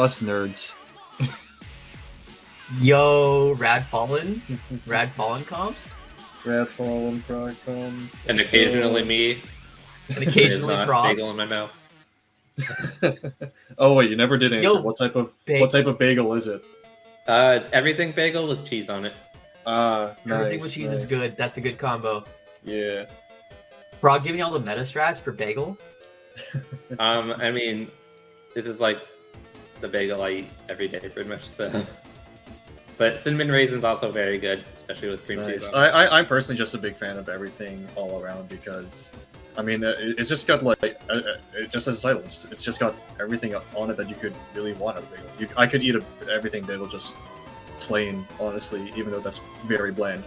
Us nerds. Yo, Rad Fallen comps, Red Fallen Prog comes. And occasionally me. and occasionally There's not Prog. bagel in my mouth. Oh wait, you never did answer. Yo, what type of bagel is it? It's everything bagel with cheese on it. Everything with cheese is good. That's a good combo. Yeah. Prog giving all the meta strats for bagel. I mean, this is like the bagel I eat every day, pretty much. So, but cinnamon raisin's also very good, especially with cream cheese. I'm personally just a big fan of everything all around because, I mean, it's just got like, just as a title, it's just got everything on it that you could really want out of bagel. I could eat everything bagel just plain, honestly, even though that's very bland.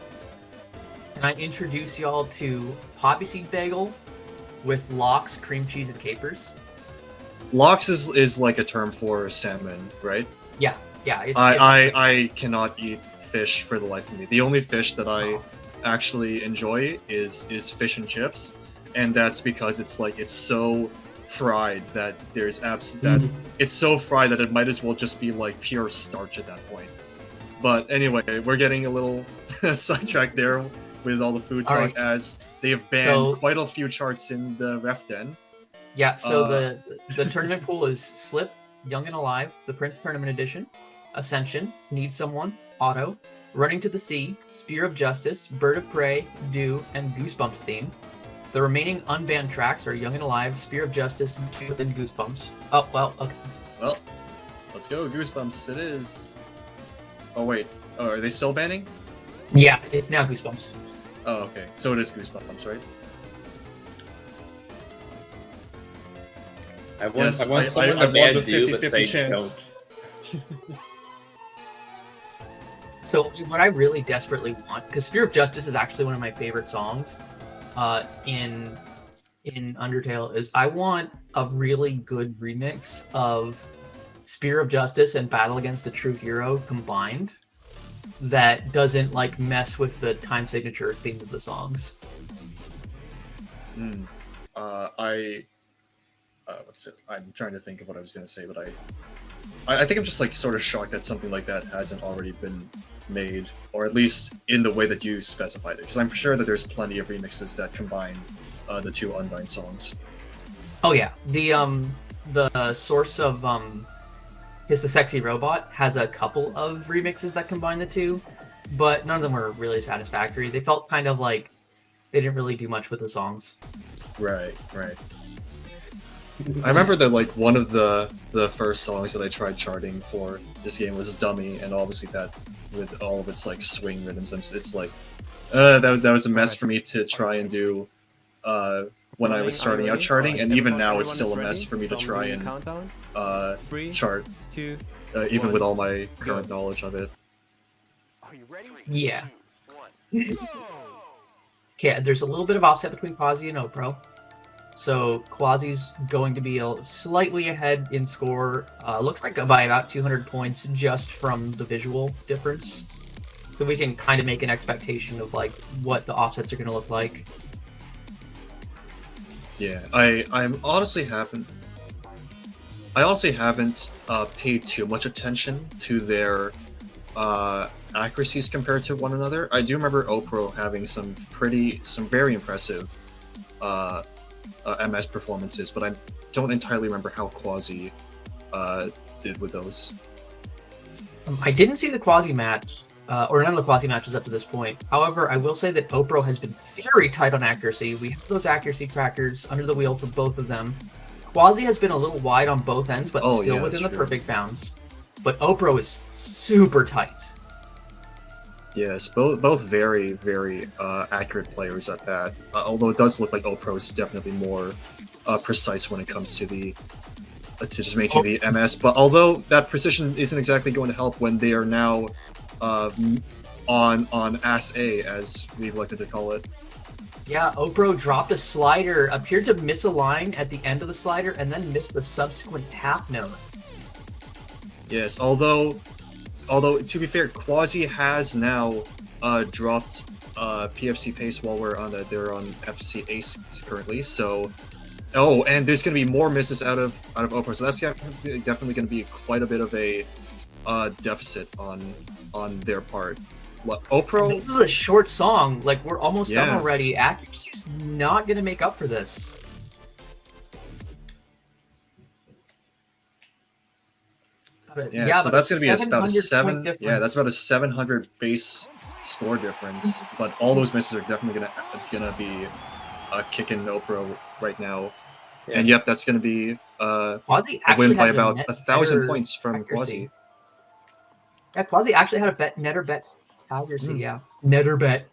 Can I introduce y'all to poppy seed bagel with lox, cream cheese, and capers? Lox is like a term for salmon, right? Yeah. I cannot eat fish for the life of me. The only fish that I actually enjoy is fish and chips, and that's because it's so fried that it's so fried that it might as well just be like pure starch at that point. But anyway, we're getting a little sidetracked there with all the food talk, right. as they have banned quite a few charts in the ref den. Yeah, so the tournament pool is Slip, Young and Alive, the Prince Tournament Edition, Ascension, Need Someone, Auto, Running to the Sea, Spear of Justice, Bird of Prey, Dew, and Goosebumps theme. The remaining unbanned tracks are Young and Alive, Spear of Justice, Dew, and Goosebumps. Oh, well, okay. Well, let's go, Goosebumps, it is. Oh, wait. Oh, are they still banning? Yeah, it's now Goosebumps. Oh, okay. So it is Goosebumps, right? I want someone to won the ban Dew, 50-50 but say chance. don't. So what I really desperately want, because Spear of Justice is actually one of my favorite songs in Undertale, is I want a really good remix of Spear of Justice and Battle Against a True Hero combined that doesn't like mess with the time signature theme of the songs. What's it? I'm trying to think of what I was going to say, but I think I'm just like sort of shocked that something like that hasn't already been made, or at least in the way that you specified it, because I'm sure that there's plenty of remixes that combine the two Unbind songs. Oh yeah, the source of Is the Sexy Robot has a couple of remixes that combine the two, but none of them were really satisfactory. They felt kind of like they didn't really do much with the songs. Right. I remember that like one of the first songs that I tried charting for this game was Dummy, and obviously that with all of its like swing rhythms, it's like that was a mess for me to try and do when I was starting out charting, and even now it's still a mess for me to try and chart, even with all my current knowledge of it. Yeah. Okay, there's a little bit of offset between Kwazi and Opro. So Kwazi's going to be slightly ahead in score. Looks like by about 200 points just from the visual difference. So we can kind of make an expectation of like what the offsets are going to look like. Yeah, I honestly haven't paid too much attention to their accuracies compared to one another. I do remember Opro having some very impressive MS performances, but I don't entirely remember how Kwazi did with those. I didn't see the Kwazi match, or none of the Kwazi matches up to this point. However, I will say that Opro has been very tight on accuracy. We have those accuracy trackers under the wheel for both of them. Kwazi has been a little wide on both ends, but still within the perfect bounds. But Opro is super tight. Yes, both very, very accurate players at that. Although it does look like Opro is definitely more precise when it comes to just maintaining the MS. But although that precision isn't exactly going to help when they are now on Ass A, as we've elected to call it. Yeah, Opro dropped a slider, appeared to miss a line at the end of the slider, and then missed the subsequent tap note. Yes, although to be fair, Kwazi has now dropped PFC pace while they're on FC Ace currently, so Oh, and there's going to be more misses out of Opro, so that's definitely going to be quite a bit of a deficit on their part. Opro. This is a short song. Like, we're almost done Yeah. already. Accuracy's not going to make up for this. Yeah, so that's going to be about a 700 point 7. Yeah, that's difference. about a 700 base score difference. But all those misses are definitely gonna be kicking Opro right now. Yeah. And yep, that's going to be Kwazi a win actually by had about net 1,000 better points from accuracy. Kwazi. Yeah, Kwazi actually had a netter bet accuracy. Mm. Yeah, netter bet.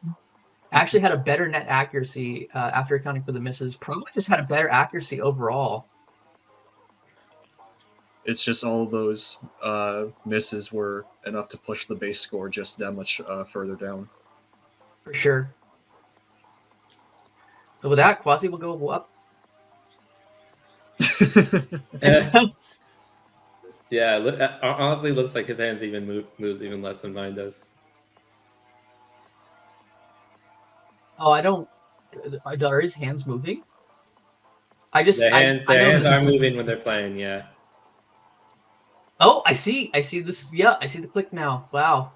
Actually had a better net accuracy after accounting for the misses. Probably just had a better accuracy overall. It's just all of those misses were enough to push the base score just that much further down. For sure. So with that, Kwazi will go up. Yeah, honestly, looks like his hands even moves even less than mine does. Oh, I don't. Are his hands moving? I just. Their hands don't- are moving when they're playing. Yeah. Oh, I see. I see this. Yeah, I see the click now. Wow.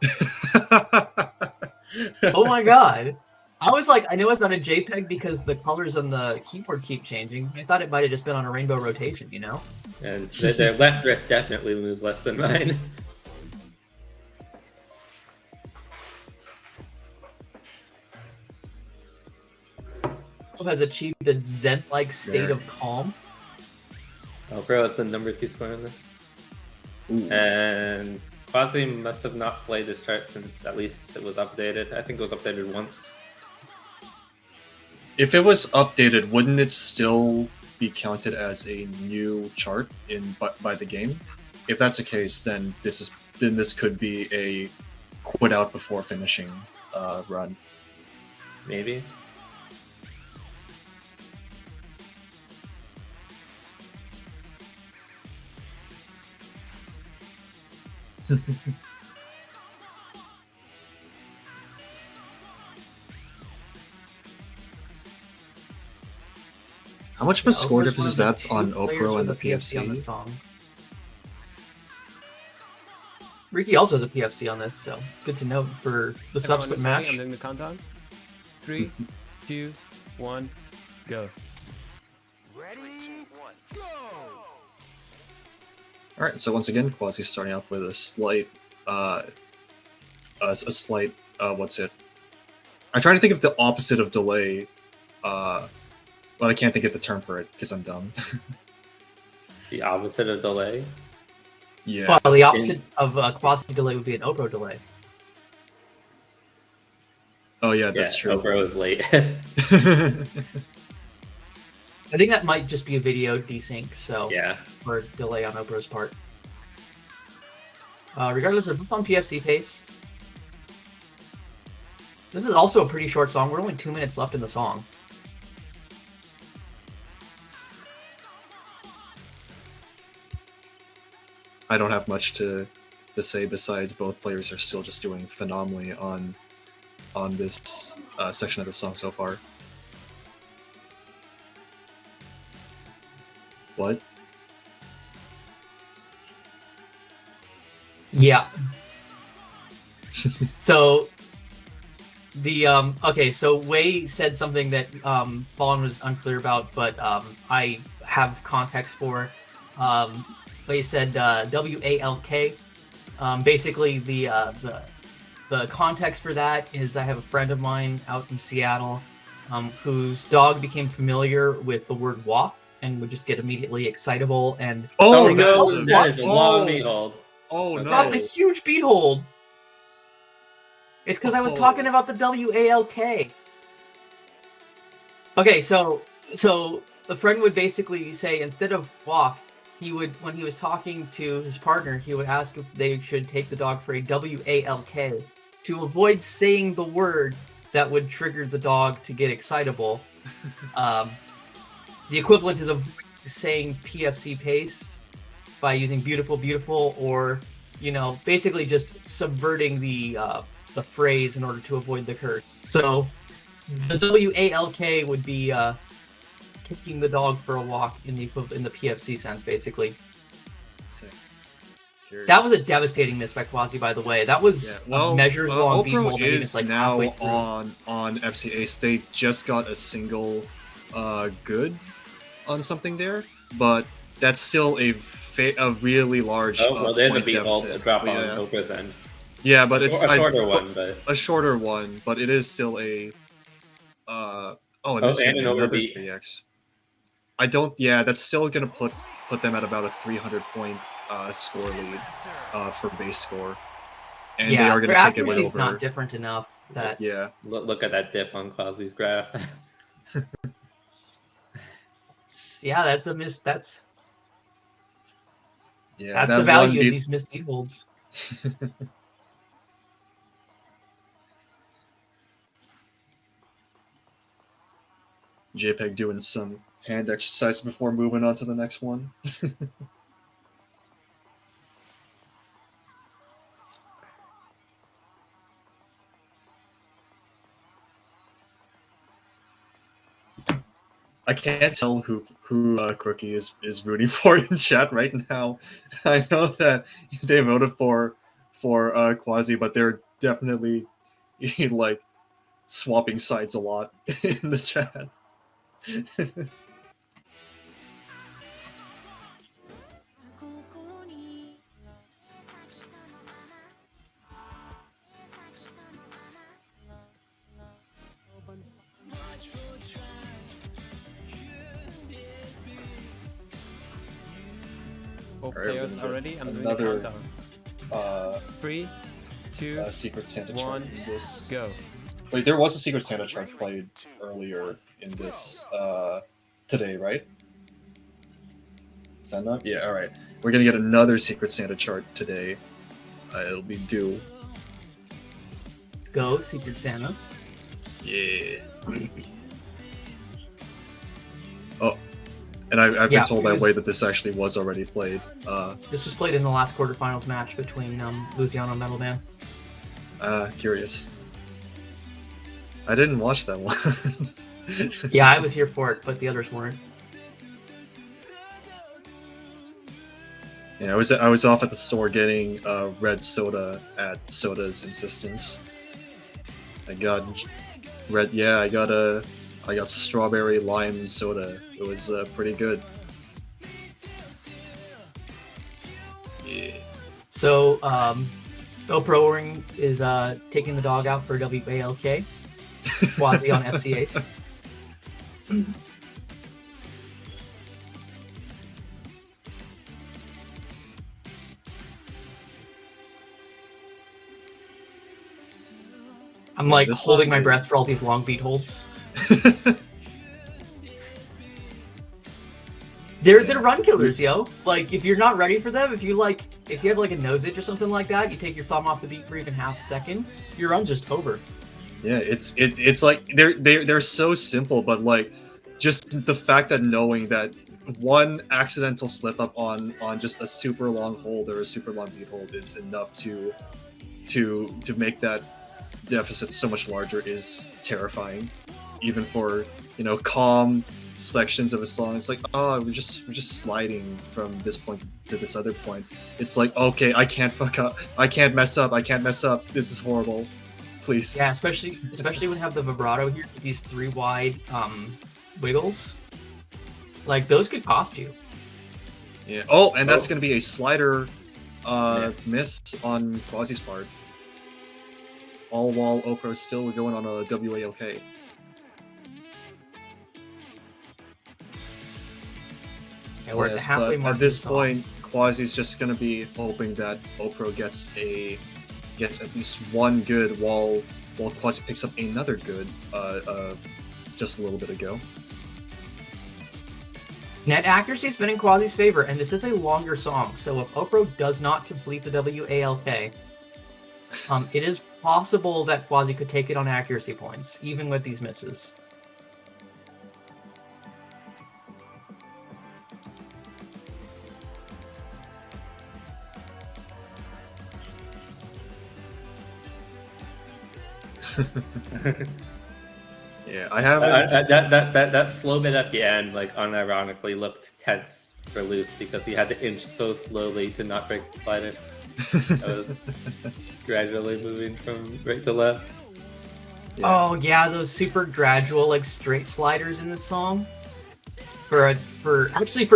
Oh my god. I was like, I know it's not a JPEG because the colors on the keyboard keep changing. I thought it might have just been on a rainbow rotation, you know? And their left wrist definitely moves less than mine. Who has achieved a zen-like state Yeah. of calm? Opro is the number 2 score on this. Ooh. And Kwazi must have not played this chart since at least it was updated. I think it was updated once. If it was updated, wouldn't it still be counted as a new chart by the game? If that's the case, then this could be a quit out before finishing run. Maybe. How much of a Yeah, score Opro's difference is one of that the on two players Opro and the with a PFC on PFC? this song. Ricky also has a PFC on this, so good to know for the subsequent match. I'm doing the countdown. 3, 2, 1, go. All right, so once again, Kwazi's starting off with a slight, what's it? I'm trying to think of the opposite of delay, but I can't think of the term for it because I'm dumb. The opposite of delay. Yeah. Well, the opposite of Kwazi delay would be an Opro delay. Oh yeah, that's true. Opro is late. I think that might just be a video desync, so Yeah. or delay on Opro's part. Regardless of it's on PFC pace. This is also a pretty short song. We're only 2 minutes left in the song. I don't have much to say besides both players are still just doing phenomenally on this section of the song so far. What? Yeah. So the okay, so Wei said something that Fallen was unclear about, but I have context for. Wei said WALK. Basically, the context for that is I have a friend of mine out in Seattle whose dog became familiar with the word walk and would just get immediately excitable and Oh, no, that's that is a long oh, beat hold. oh no! dropped a huge beat hold. It's because I was Oh. talking about the WALK. Okay, so the friend would basically say instead of walk, he would, when he was talking to his partner, he would ask if they should take the dog for a WALK to avoid saying the word that would trigger the dog to get excitable. The equivalent is of saying PFC pace by using beautiful, beautiful, or basically just subverting the phrase in order to avoid the curse. So the WALK would be taking the dog for a walk in the PFC sense, basically. That was a devastating miss by Kwazi, by the way. That was a measures long beat hold. Opro is like now on FC Ace. They just got a single good on something there, but that's still a really large. Oh, well, there's a point beat hold, a deficit. drop on Opro's end. Yeah, but it's a shorter one, but a shorter one, but it is still a. And this and an another overbeat. 3x. I don't. Yeah, that's still gonna put them at about a 300-point score lead for base score, and they are gonna take it way over. Not different enough that. Yeah. Look at that dip on Kwazi's graph. Yeah, that's a miss. That's the value of these missed beat holds. JPEG doing some hand exercise before moving on to the next one. I can't tell who Crookie is rooting for in chat right now. I know that they voted for Kwazi, but they're definitely like swapping sides a lot in the chat. All players are ready. I'm doing the another countdown. 3, 2, Secret Santa chart 1, in this. go. Wait, there was a Secret Santa chart played earlier in this today, right? Is that not? Yeah, all right. We're gonna get another Secret Santa chart today. It'll be due. Let's go, Secret Santa. Yeah. Oh, and I've been told by Way that this actually was already played. This was played in the last quarterfinals match between Luciano and Metal Man. Curious. I didn't watch that one. Yeah, I was here for it, but the others weren't. Yeah, I was off at the store getting red soda at Soda's insistence. I got red. Yeah, I got strawberry lime soda. It was pretty good. Yeah. So, oproerling is taking the dog out for WALK. Kwazi on FC Ace. I'm like holding my breath for all these long beat holds. They're run killers, yo. Like if you're not ready for them, if you have like a nose itch or something like that, you take your thumb off the beat for even half a second, your run's just over. Yeah, it's like they're so simple, but like just the fact that knowing that one accidental slip up on just a super long hold or a super long beat hold is enough to make that deficit so much larger is terrifying, even for calm sections of a song. It's like, oh, we're just sliding from this point to this other point. It's like, okay, I can't fuck up, I can't mess up, this is horrible, please. Yeah, especially when you have the vibrato here with these 3 wide wiggles, like those could cost you. Yeah. Oh, and that's gonna be a slider miss on Kwazi's part, all while Opro's still going on a WALK. Yeah, we're at the halfway mark. At this point, Kwazi's just gonna be hoping that Opro gets at least one good while Kwazi picks up another good just a little bit ago. Net accuracy has been in Kwazi's favor, and this is a longer song, so if Opro does not complete the WALK, it is possible that Kwazi could take it on accuracy points, even with these misses. Yeah, I haven't. That slow bit at the end, like unironically, looked tense for Loose because he had to inch so slowly to not break the slider. That was gradually moving from right to left. Yeah. Oh yeah, those super gradual like straight sliders in the song. For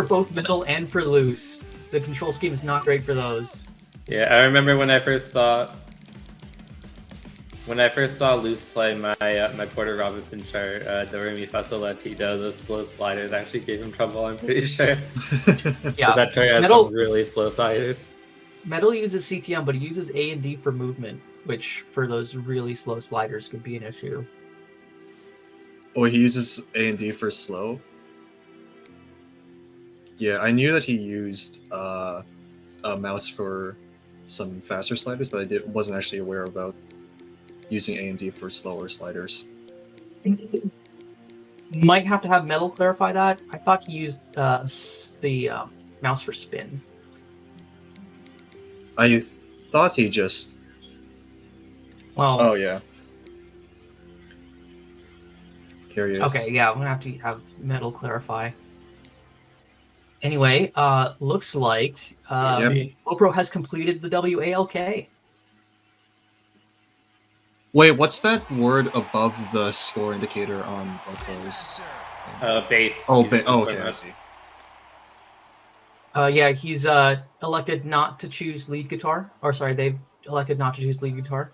both middle and for loose, the control scheme is not great for those. Yeah, I remember when I first saw Loose play my Porter Robinson chart, Do Re Mi Fa Sol La Ti Do, those slow sliders actually gave him trouble. I'm pretty sure. Yeah, that chart has some really slow sliders. Metal uses CTM, but it uses A and D for movement, which for those really slow sliders could be an issue. Oh, he uses A and D for slow. Yeah, I knew that he used a mouse for some faster sliders, but I wasn't actually aware about using A and D for slower sliders. Might have to have Metal clarify that. I thought he used the mouse for spin. I thought he just... Well, Oh, yeah. Here he is. okay, yeah, I'm gonna have to have Metal clarify. Anyway, looks like Opro has completed the WALK. Wait, what's that word above the score indicator on Opro's? Bass. Oh, okay, I see. Yeah, he's elected not to choose lead guitar. Or sorry, they've elected not to choose lead guitar.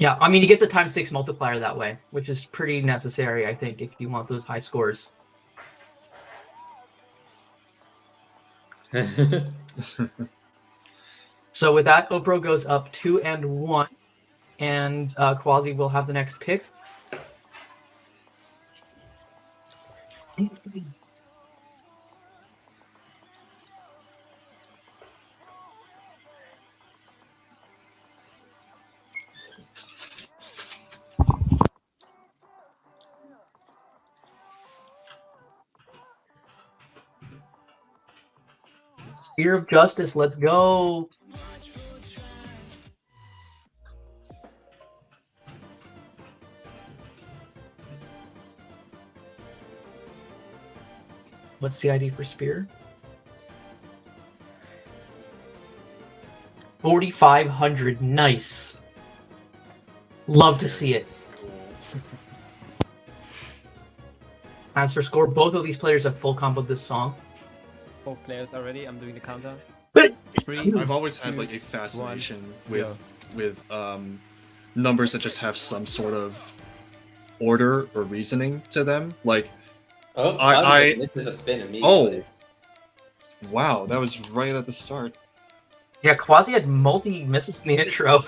Yeah, I mean, you get the ×6 multiplier that way, which is pretty necessary, I think, if you want those high scores. So with that, Opro goes up 2-1, and Kwazi will have the next pick. Spear of Justice, let's go. What's the ID for Spear? 4,500. Nice. Love to see it. As for score, both of these players have full comboed this song. 4 players already. I'm doing the countdown. 3. I've always had like a fascination with numbers that just have some sort of order or reasoning to them. Like, this is a spin immediately. Oh, wow, that was right at the start. Yeah, Kwazi had multi misses in the intro.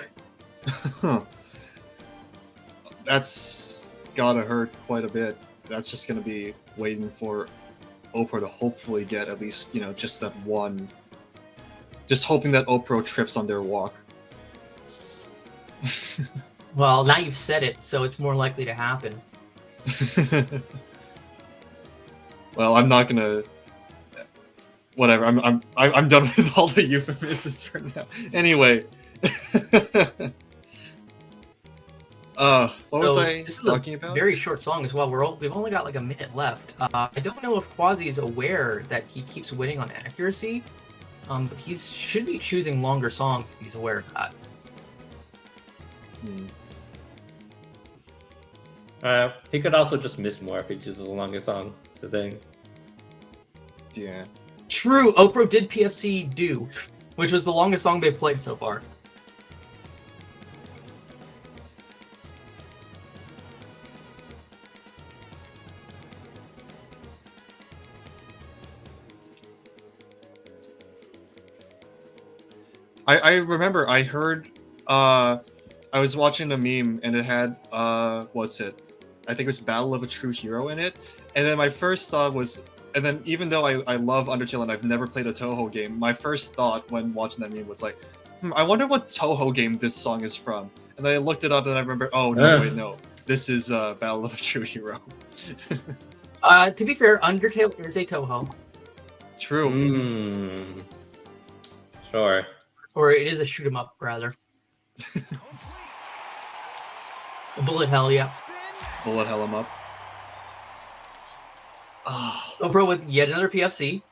That's gotta hurt quite a bit. That's just gonna be waiting for Opro to hopefully get at least, just that one. Just hoping that Opro trips on their walk. Well, now you've said it, so it's more likely to happen. Well, I'm not gonna. Whatever. I'm done with all the euphemisms for now. Anyway. What was I talking about? Very short song as well. We've only got like a minute left. I don't know if Kwazi is aware that he keeps winning on accuracy, but he should be choosing longer songs if he's aware of that. He could also just miss more if he chooses a longer song. It's the thing. Yeah. True. Opro did PFC Do, which was the longest song they've played so far. I remember I heard I was watching a meme and it had what's it? I think it was Battle of a True Hero in it. And then my first thought was, and then even though I love Undertale and I've never played a Toho game, my first thought when watching that meme was like, I wonder what Toho game this song is from. And then I looked it up and I remember, oh no, wait, no. This is Battle of a True Hero. To be fair, Undertale is a Toho. True. Sure. Or it is a shoot 'em up, rather. Bullet hell, yeah. Bullet hell him up. Ah, Opro with yet another PFC.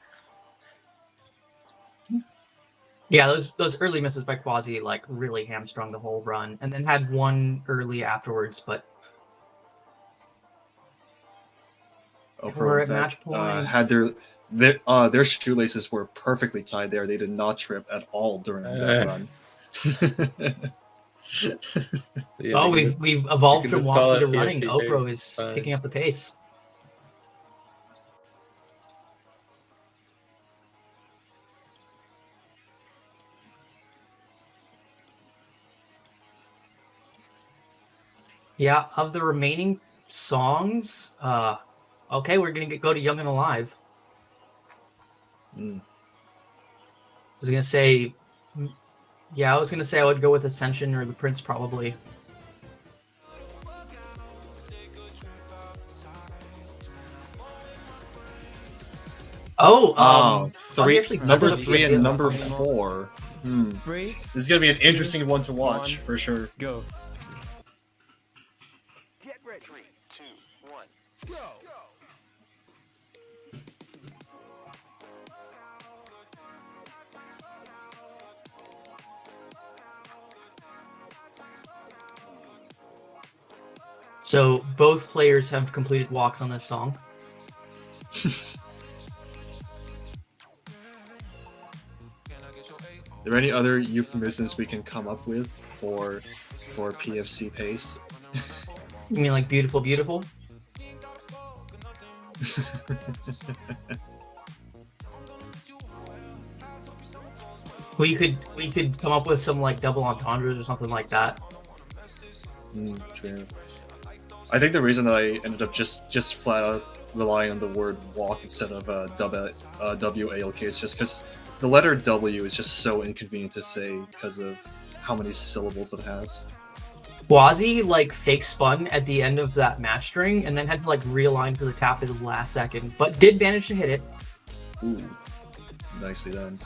Yeah, those early misses by Kwazi like really hamstrung the whole run, and then had one early afterwards. But Opro, we're in at fact, match point. had their shoelaces were perfectly tied there. They did not trip at all during that run. Yeah, Oh, we we've can evolved from just call walking to it running. PFC Opro pace, is fine. picking up the pace. Yeah, of the remaining songs, okay, we're gonna go to Young and Alive. Mm. I was gonna say, yeah, I was gonna say I would go with Ascension or The Prince probably. Oh, three, actually number doesn't have 3 PFC and at this number point. 4. Hmm. 3, This is gonna be an interesting one to watch 1. for sure. Go. Get ready. 3, 2, 1, go. So both players have completed walks on this song. Are there any other euphemisms we can come up with for PFC pace? You mean like beautiful, beautiful? We could come up with some like double entendres or something like that. True. I think the reason that I ended up just flat out relying on the word walk instead of WALK is just because the letter W is just so inconvenient to say because of how many syllables it has. Kwazi like fake spun at the end of that match string and then had to like realign for the tap at the last second, but did manage to hit it. Ooh, nicely done.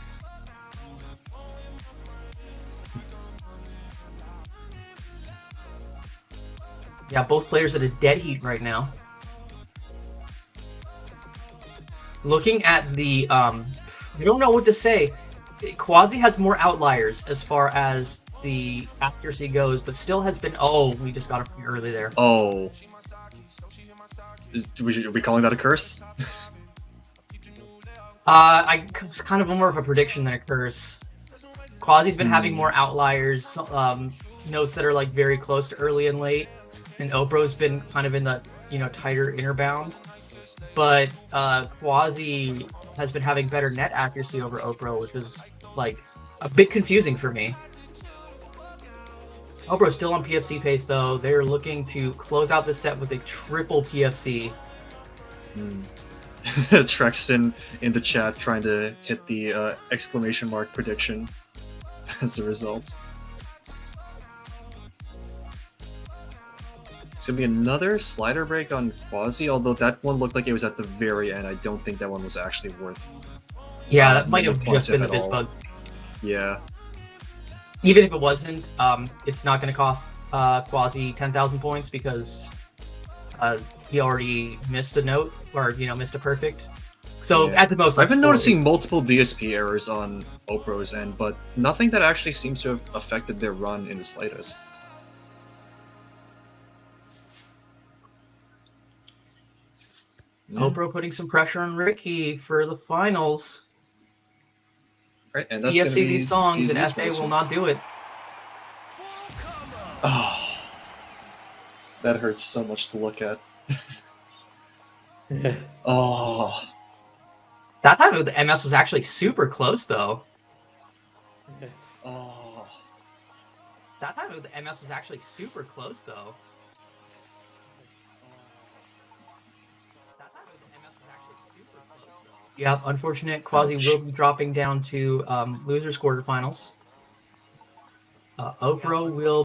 Yeah, both players at a dead heat right now. Looking at the, I don't know what to say. Kwazi has more outliers as far as the accuracy goes, but still has been. Oh, we just got it from early there. Oh, are we calling that a curse? It's kind of more of a prediction than a curse. Kwazi's been having more outliers, notes that are like very close to early and late, and Opro's been kind of in the tighter inner bound. But Kwazi has been having better net accuracy over Opro, which is like a bit confusing for me. Opro's still on PFC pace though. They're looking to close out the set with a triple PFC. Trexton in the chat trying to hit the exclamation mark prediction as a result. It's gonna be another slider break on Kwazi, although that one looked like it was at the very end. I don't think that one was actually worth. Yeah, that might have many points, just been the if at biz all. bug. Yeah. Even if it wasn't, it's not going to cost Kwazi 10,000 points because he already missed a note or missed a perfect. So Yeah. at the most, I've been 40. noticing multiple DSP errors on Opro's end, but nothing that actually seems to have affected their run in the slightest. Opro putting some pressure on Ricky for the finals. Right, and that's PFC gonna be these songs and GG's FA for this will one. not do it. Oh, that hurts so much to look at. Oh, That time with the MS was actually super close though. oh. That time with the MS was actually super close though. Yep, unfortunate. Kwazi Ouch. will be dropping down to losers quarterfinals. Opro will